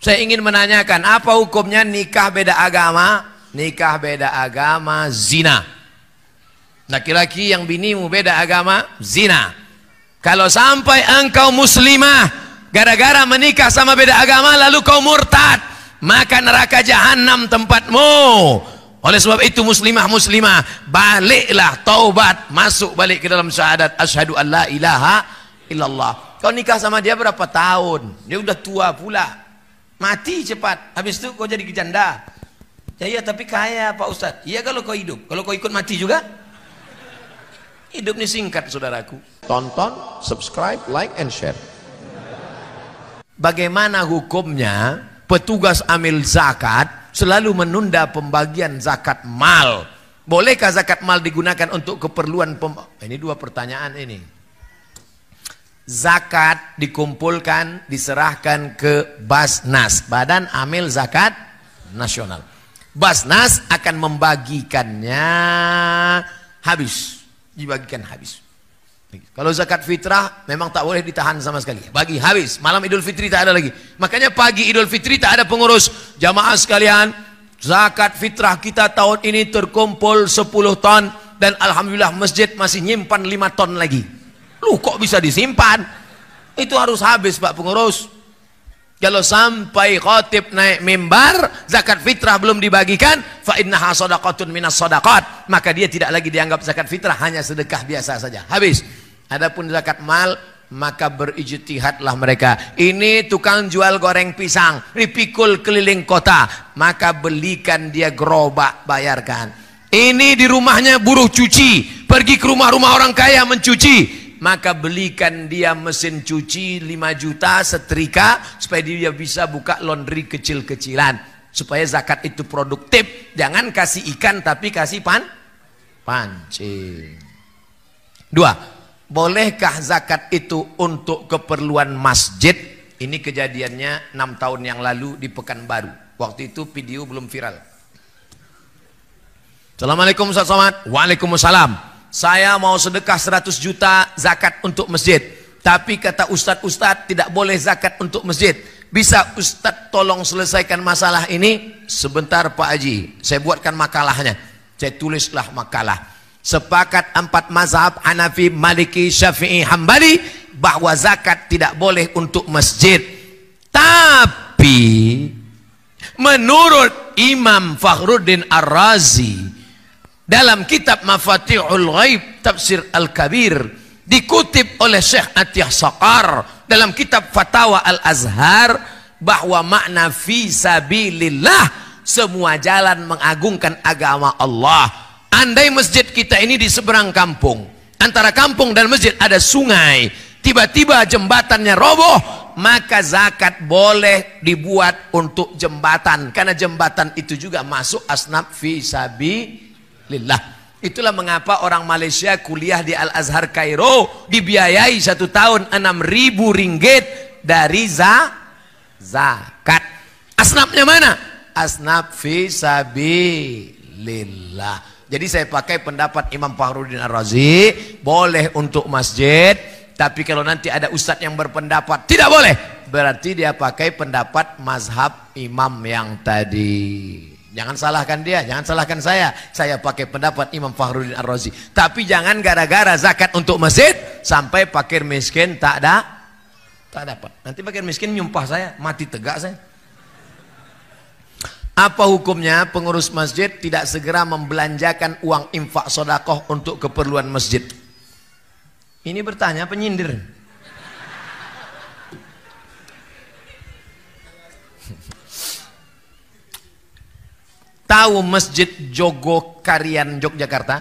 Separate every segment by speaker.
Speaker 1: Saya ingin menanyakan, apa hukumnya nikah beda agama? Nikah beda agama zina. Laki-laki yang binimu beda agama zina. Kalau sampai engkau muslimah gara-gara menikah sama beda agama lalu kau murtad, maka neraka jahanam tempatmu. Oleh sebab itu muslimah baliklah, taubat, masuk balik ke dalam syahadat asyhadu an la ilaha illallah. Kau nikah sama dia berapa tahun? Dia udah tua pula, mati cepat. Habis itu kau jadi janda. Ya iya, tapi kaya Pak Ustadz. Iya kalau kau hidup, kalau kau ikut mati juga. Hidup ini singkat saudaraku.
Speaker 2: Tonton, subscribe, like, and share.
Speaker 1: Bagaimana hukumnya petugas amil zakat selalu menunda pembagian zakat mal? Bolehkah zakat mal digunakan untuk keperluan ini dua pertanyaan ini. Zakat dikumpulkan, diserahkan ke Basnas, Badan Amil Zakat Nasional. Basnas akan membagikannya habis, dibagikan habis. Kalau zakat fitrah memang tak boleh ditahan sama sekali, bagi habis. Malam Idul Fitri tak ada lagi. Makanya pagi Idul Fitri tak ada pengurus. Jamaah sekalian, zakat fitrah kita tahun ini terkumpul 10 ton dan alhamdulillah masjid masih nyimpan 5 ton lagi. Lu kok bisa disimpan? Itu harus habis Pak pengurus. Kalau sampai khatib naik mimbar zakat fitrah belum dibagikan, fa innaha shadaqatun minas shadaqat, maka dia tidak lagi dianggap zakat fitrah, hanya sedekah biasa saja. Habis. Adapun zakat mal, maka berijtihadlah mereka. Ini tukang jual goreng pisang, dipikul keliling kota, maka belikan dia gerobak, bayarkan. Ini di rumahnya buruh cuci, pergi ke rumah-rumah orang kaya mencuci, maka belikan dia mesin cuci 5 juta, setrika, supaya dia bisa buka laundry kecil-kecilan, supaya zakat itu produktif. Jangan kasih ikan tapi kasih pancing. 2. Bolehkah zakat itu untuk keperluan masjid? Ini kejadiannya 6 tahun yang lalu di Pekanbaru. Waktu itu video belum viral. Assalamualaikum Ustaz Somad. Waalaikumsalam. Saya mau sedekah 100 juta zakat untuk masjid. Tapi kata Ustadz tidak boleh zakat untuk masjid. Bisa Ustadz tolong selesaikan masalah ini? Sebentar Pak Haji, saya buatkan makalahnya. Saya tulislah makalah. Sepakat 4 mazhab Hanafi, Maliki, Syafi'i, Hambali bahwa zakat tidak boleh untuk masjid. Tapi menurut Imam Fakhruddin Ar-Razi dalam kitab Mafatihul Ghaib Tafsir Al-Kabir, dikutip oleh Syekh Atiyah Saqar dalam kitab Fatawa Al-Azhar, bahwa makna fi sabilillah semua jalan mengagungkan agama Allah. Andai masjid kita ini di seberang kampung, antara kampung dan masjid ada sungai, tiba-tiba jembatannya roboh, maka zakat boleh dibuat untuk jembatan, karena jembatan itu juga masuk asnaf fi sabilillah. Itulah mengapa orang Malaysia kuliah di Al-Azhar Kairo dibiayai 1 tahun 6.000 ringgit dari zakat. Asnafnya mana? Asnaf fi sabilillah. Jadi saya pakai pendapat Imam Fakhruddin Ar-Razi, boleh untuk masjid, tapi kalau nanti ada ustadz yang berpendapat tidak boleh, berarti dia pakai pendapat mazhab imam yang tadi. Jangan salahkan dia, jangan salahkan saya. Saya pakai pendapat Imam Fakhruddin Ar-Razi. Tapi jangan gara-gara zakat untuk masjid sampai fakir miskin tak dapat. Nanti fakir miskin nyumpah saya, mati tegak saya. Apa hukumnya pengurus masjid tidak segera membelanjakan uang infak sedekah untuk keperluan masjid? Ini bertanya penyindir. Tahu Masjid Jogokarian Yogyakarta?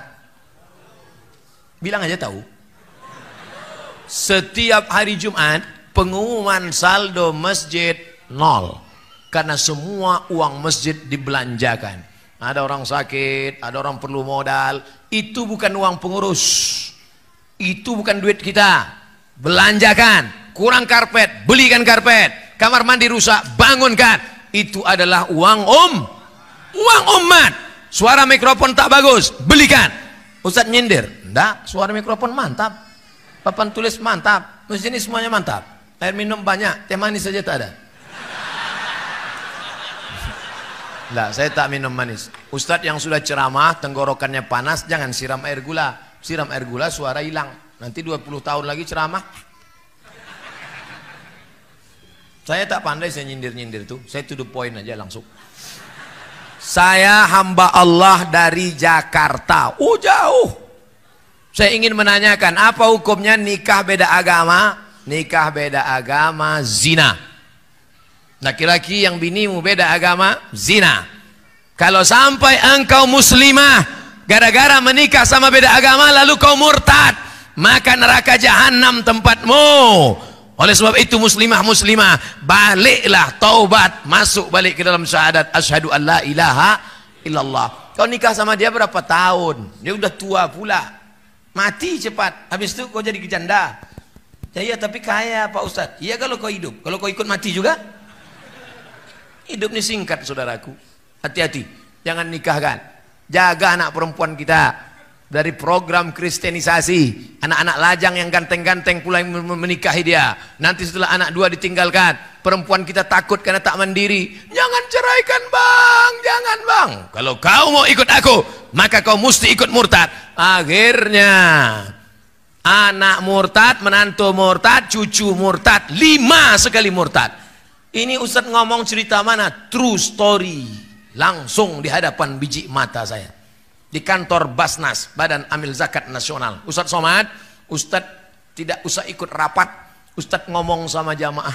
Speaker 1: Bilang aja tahu. Setiap hari Jumat pengumuman saldo masjid 0. Karena semua uang masjid dibelanjakan. Ada orang sakit, ada orang perlu modal. Itu bukan uang pengurus. Itu bukan duit kita. Belanjakan. Kurang karpet, belikan karpet. Kamar mandi rusak, bangunkan. Itu adalah uang uang umat. Suara mikrofon tak bagus, belikan. Ustadz nyindir. Enggak, suara mikrofon mantap. Papan tulis mantap. Masjid ini semuanya mantap. Air minum banyak, teh manis saja tak ada. Enggak, saya tak minum manis. Ustadz yang sudah ceramah, tenggorokannya panas, jangan siram air gula. Siram air gula, suara hilang. Nanti 20 tahun lagi ceramah. Saya tak pandai saya nyindir-nyindir tuh. Saya to the point aja langsung. Saya hamba Allah dari Jakarta. Oh jauh. Saya ingin menanyakan, apa hukumnya nikah beda agama? Nikah beda agama, zina. Laki-laki yang binimu beda agama, zina. Kalau sampai engkau muslimah, gara-gara menikah sama beda agama, lalu kau murtad, maka neraka jahanam tempatmu. Oleh sebab itu muslimah, baliklah, taubat, masuk balik ke dalam syahadat asyhadu an la ilaha illallah. Kau nikah sama dia berapa tahun? Dia udah tua pula, mati cepat. Habis itu kau jadi janda. Ya iya, tapi kaya Pak Ustadz. Iya kalau kau hidup, kalau kau ikut mati juga. Hidup ini singkat saudaraku. Hati-hati, jangan nikahkan. Jaga anak perempuan kita dari program kristenisasi. Anak-anak lajang yang ganteng-ganteng pula yang menikahi dia. Nanti setelah anak dua ditinggalkan, perempuan kita takut karena tak mandiri. Jangan ceraikan bang, jangan bang. Kalau kau mau ikut aku, maka kau mesti ikut murtad. Akhirnya anak murtad, menantu murtad, cucu murtad, 5 sekali murtad. Ini Ustadz ngomong cerita mana? True story. Langsung di hadapan biji mata saya. Di kantor Basnas, Badan Amil Zakat Nasional. Ustadz Somad, Ustadz tidak usah ikut rapat. Ustadz ngomong sama jamaah.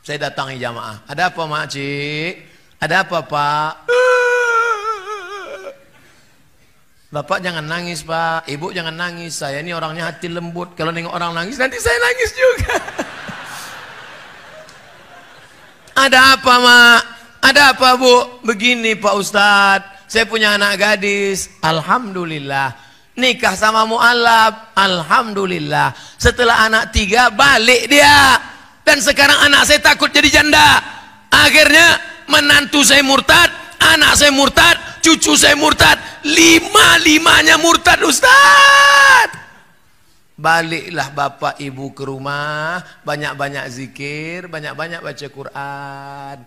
Speaker 1: Saya datangi jamaah. Ada apa mak cik? Ada apa pak? Bapak jangan nangis pak. Ibu jangan nangis. Saya ini orangnya hati lembut. Kalau nengok orang nangis, nanti saya nangis juga. Ada apa mak? Ada apa bu? Begini Pak Ustadz, saya punya anak gadis. Alhamdulillah. Nikah sama mu'alaf. Alhamdulillah. Setelah anak 3 balik dia. Dan sekarang anak saya takut jadi janda. Akhirnya menantu saya murtad, anak saya murtad, cucu saya murtad. 5-5-nya murtad Ustadz. Baliklah bapak ibu ke rumah, banyak-banyak zikir, banyak-banyak baca Quran.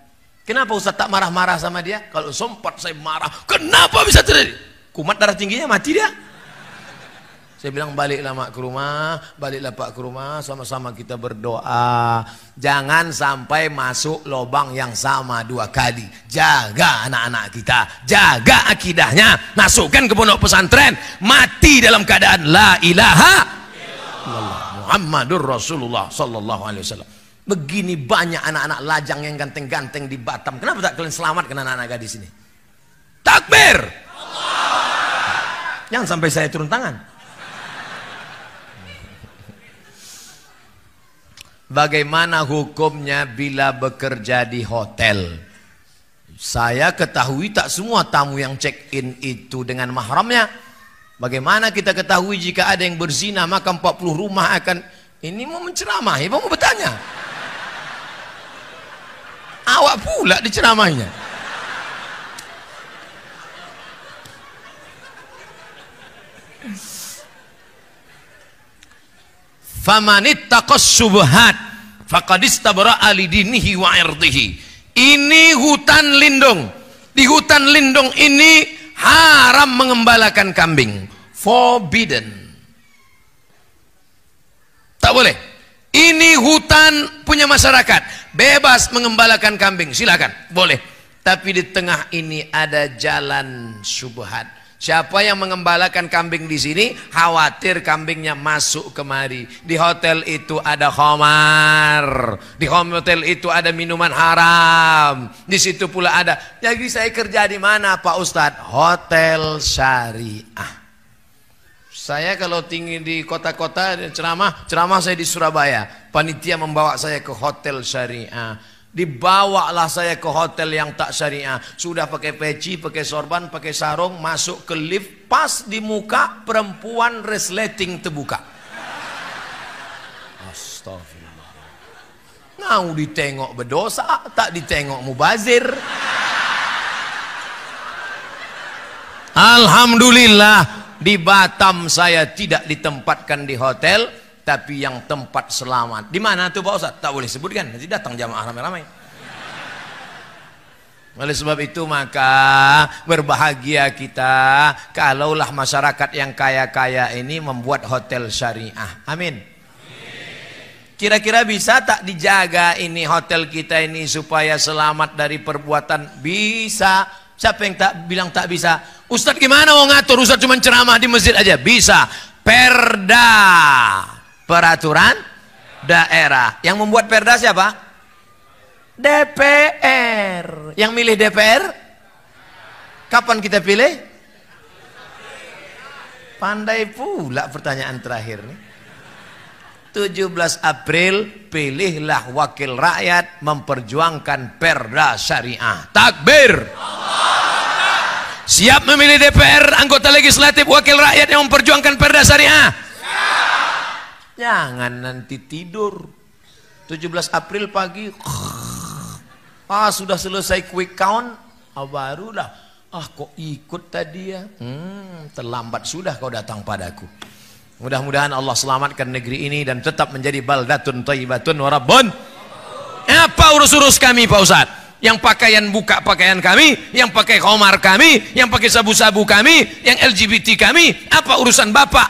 Speaker 1: Kenapa Ustaz tak marah-marah sama dia? Kalau sempat saya marah, kenapa bisa terjadi? Kumat darah tingginya, mati dia. Saya bilang baliklah mak ke rumah, baliklah pak ke rumah, sama-sama kita berdoa. Jangan sampai masuk lubang yang sama 2 kali. Jaga anak-anak kita, jaga akidahnya, masukkan ke pondok pesantren, mati dalam keadaan la ilaha Muhammadur Rasulullah sallallahu alaihi wasallam. Begini banyak anak-anak lajang yang ganteng-ganteng di Batam. Kenapa tak kalian selamatkan anak-anak gadis ini? Takbir! Allah! Jangan sampai saya turun tangan. Bagaimana hukumnya bila bekerja di hotel? Saya ketahui tak semua tamu yang check-in itu dengan mahramnya. Bagaimana kita ketahui jika ada yang berzina maka 40 rumah akan... Ini mau menceramahi, mau bertanya. Awak pula diceramahnya. Famanittaqas syubhat faqad istabra'a lidinihi wa 'irdihi. Ini hutan lindung. Di hutan lindung ini haram mengembalakan kambing. Forbidden. Tak boleh. Ini hutan punya masyarakat. Bebas mengembalakan kambing. Silakan. Boleh. Tapi di tengah ini ada jalan syubhat. Siapa yang mengembalakan kambing di sini, khawatir kambingnya masuk kemari. Di hotel itu ada khamar. Di hotel itu ada minuman haram. Di situ pula ada. Jadi saya kerja di mana Pak Ustadz? Hotel syariah. Saya kalau tinggi di kota-kota ceramah saya di Surabaya. Panitia membawa saya ke hotel syariah. Dibawalah saya ke hotel yang tak syariah. Sudah pakai peci, pakai sorban, pakai sarung, masuk ke lift, pas di muka perempuan resleting terbuka. Astagfirullah. Mau ditengok berdosa, tak ditengok mubazir. Alhamdulillah. Di Batam saya tidak ditempatkan di hotel, tapi yang tempat selamat. Di mana tuh Pak Ustaz? Tak boleh sebutkan, nanti datang jamaah ramai-ramai. Oleh sebab itu maka berbahagia kita kalaulah masyarakat yang kaya-kaya ini membuat hotel syariah. Amin. Kira-kira bisa tak dijaga ini hotel kita ini supaya selamat dari perbuatan? Bisa. Siapa yang tak bilang tak bisa? Ustadz gimana mau ngatur? Ustadz cuma ceramah di masjid aja. Bisa. Perda, peraturan daerah. Yang membuat perda siapa? DPR. Yang milih DPR kapan kita pilih? Pandai pula pertanyaan terakhir nih. 17 April pilihlah wakil rakyat memperjuangkan perda syariah. Takbir. Siap memilih DPR, anggota legislatif, wakil rakyat yang memperjuangkan perda syariah? Jangan nanti tidur 17 April pagi sudah selesai quick count, barulah kok ikut tadi ya, terlambat sudah kau datang padaku. Mudah-mudahan Allah selamatkan negeri ini dan tetap menjadi baldatun thayyibatun wa rabbun. Apa urus-urus kami Pak Ustadz? Yang pakaian buka pakaian kami, yang pakai khomar kami, yang pakai sabu-sabu kami, yang LGBT kami, apa urusan Bapak?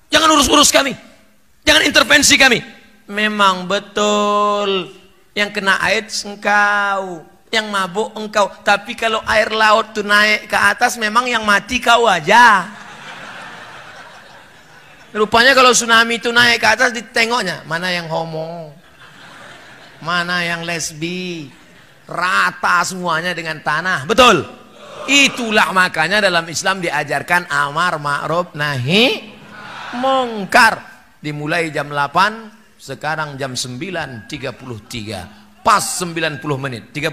Speaker 1: Jangan urus-urus kami, jangan intervensi kami. Memang betul yang kena AIDS engkau, yang mabuk engkau, tapi kalau air laut tuh naik ke atas memang yang mati kau aja. Rupanya kalau tsunami itu naik ke atas ditengoknya, mana yang homo, mana yang lesbi, rata semuanya dengan tanah. Betul? Itulah makanya dalam Islam diajarkan amar ma'ruf nahi mungkar. Dimulai jam 8, sekarang jam 9.33. Pas 90 menit. 30.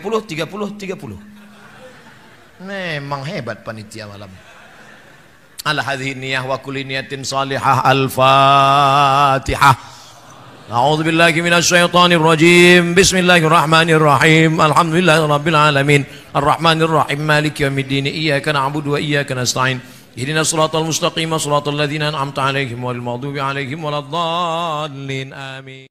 Speaker 1: Memang hebat panitia malam. Ala hadhihi niyah wa kulli niyatin salihah. Al-Fatihah. A'udzu billahi minasyaitonir rajim. Bismillahirrahmanirrahim. Alhamdulillahirabbil alamin. Arrahmanir rahim. Maliki yaumiddin. Iyyaka na'budu wa iyyaka nasta'in. Ihdinas siratal mustaqim. Shiratal ladzina an'amta 'alaihim ghairil maghdubi 'alaihim waladdallin. Amin.